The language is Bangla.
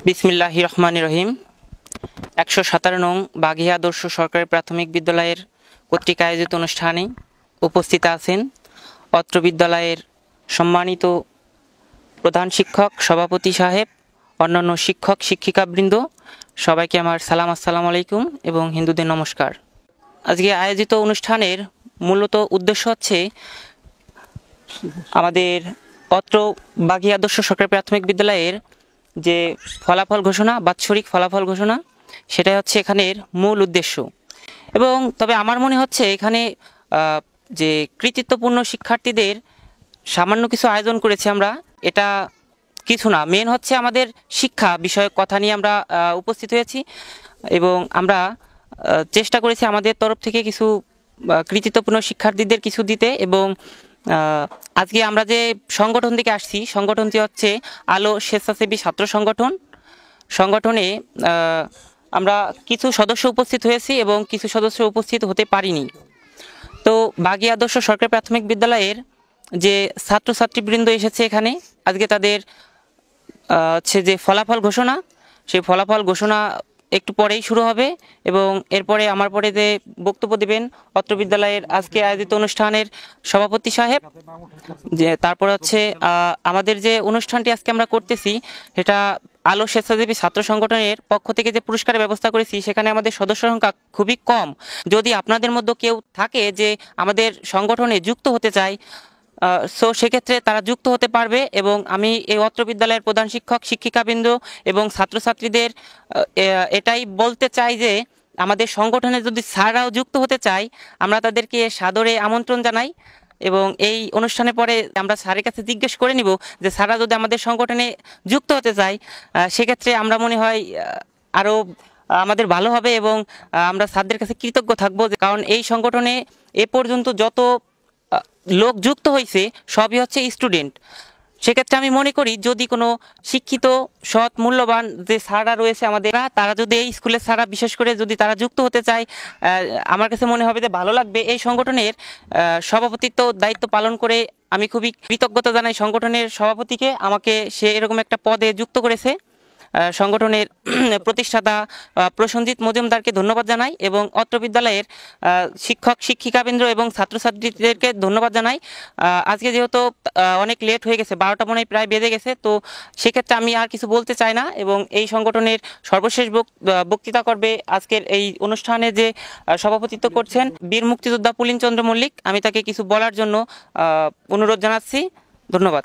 বিসমিল্লাহির রহমানির রহিম। ১১৭ নং বাঘিয়া আদর্শ সরকারি প্রাথমিক বিদ্যালয়ের কর্তৃক আয়োজিত অনুষ্ঠানে উপস্থিত আছেন অত্র বিদ্যালয়ের সম্মানিত প্রধান শিক্ষক, সভাপতি সাহেব, অন্যান্য শিক্ষক শিক্ষিকাবৃন্দ, সবাইকে আমার সালাম, আসসালামু আলাইকুম এবং হিন্দুদের নমস্কার। আজকে আয়োজিত অনুষ্ঠানের মূলত উদ্দেশ্য হচ্ছে আমাদের অত্র বাঘিয়া আদর্শ সরকারি প্রাথমিক বিদ্যালয়ের যে ফলাফল ঘোষণা, বাৎসরিক ফলাফল ঘোষণা, সেটাই হচ্ছে এখানের মূল উদ্দেশ্য। এবং তবে আমার মনে হচ্ছে এখানে যে কৃতিত্বপূর্ণ শিক্ষার্থীদের সামান্য কিছু আয়োজন করেছি আমরা, এটা কিছু না, মেন হচ্ছে আমাদের শিক্ষা বিষয়ক কথা নিয়ে আমরা উপস্থিত হয়েছি এবং আমরা চেষ্টা করেছি আমাদের তরফ থেকে কিছু কৃতিত্বপূর্ণ শিক্ষার্থীদের কিছু দিতে। এবং আজকে আমরা যে সংগঠন থেকে আসছি, সংগঠনটি হচ্ছে আলো স্বেচ্ছাসেবী ছাত্র সংগঠনে আমরা কিছু সদস্য উপস্থিত হয়েছি এবং কিছু সদস্য উপস্থিত হতে পারিনি। তো বাঘিয়া আদর্শ সরকারি প্রাথমিক বিদ্যালয়ের যে ছাত্রছাত্রীবৃন্দ এসেছে এখানে, আজকে তাদের হচ্ছে যে ফলাফল ঘোষণা, সেই ফলাফল ঘোষণা একটু পরেই শুরু হবে এবং এরপরে আমার পরে যে বক্তব্য দেবেন অত্র বিদ্যালয়ের আজকে আয়োজিত অনুষ্ঠানের সভাপতি সাহেব। যে তারপর হচ্ছে আমাদের যে অনুষ্ঠানটি আজকে আমরা করতেছি, সেটা আলো স্বেচ্ছাসেবী ছাত্র সংগঠনের পক্ষ থেকে যে পুরস্কারের ব্যবস্থা করেছি, সেখানে আমাদের সদস্য সংখ্যা খুবই কম। যদি আপনাদের মধ্যে কেউ থাকে যে আমাদের সংগঠনে যুক্ত হতে চায়, সো সেক্ষেত্রে তারা যুক্ত হতে পারবে। এবং আমি এই অত্র বিদ্যালয়ের প্রধান শিক্ষক শিক্ষিকাবৃন্দ এবং ছাত্রছাত্রীদের এটাই বলতে চাই যে আমাদের সংগঠনে যদি স্যাররাও যুক্ত হতে চায়, আমরা তাদেরকে সাদরে আমন্ত্রণ জানাই এবং এই অনুষ্ঠানের পরে আমরা স্যারের কাছে জিজ্ঞেস করে নিব যে স্যাররা যদি আমাদের সংগঠনে যুক্ত হতে চায়, সেক্ষেত্রে আমরা মনে হয় আরও আমাদের ভালো হবে এবং আমরা স্যারদের কাছে কৃতজ্ঞ থাকবো, কারণ এই সংগঠনে এ পর্যন্ত যত লোক যুক্ত হয়েছে সবই হচ্ছে স্টুডেন্ট। সেক্ষেত্রে আমি মনে করি যদি কোনো শিক্ষিত, সৎ, মূল্যবান যে স্যাররা রয়েছে আমাদের, তারা যদি এই স্কুলের স্যাররা বিশেষ করে যদি তারা যুক্ত হতে চায়, আমার কাছে মনে হবে যে ভালো লাগবে। এই সংগঠনের সভাপতিত্ব দায়িত্ব পালন করে আমি খুবই কৃতজ্ঞতা জানাই সংগঠনের সভাপতিকে, আমাকে সে এরকম একটা পদে যুক্ত করেছে। সংগঠনের প্রতিষ্ঠাতা প্রসেনজিৎ মজুমদারকে ধন্যবাদ জানাই এবং অত্র বিদ্যালয়ের শিক্ষক শিক্ষিকাবৃন্দ এবং ছাত্রছাত্রীদেরকে ধন্যবাদ জানাই। আজকে যেহেতু অনেক লেট হয়ে গেছে, 12টা মনে প্রায় বেজে গেছে, তো সেক্ষেত্রে আমি আর কিছু বলতে চাই না এবং এই সংগঠনের সর্বশেষ বক্তৃতা করবে আজকের এই অনুষ্ঠানে যে সভাপতিত্ব করছেন বীর মুক্তিযোদ্ধা পুলিনচন্দ্র মল্লিক। আমি তাকে কিছু বলার জন্য অনুরোধ জানাচ্ছি। ধন্যবাদ।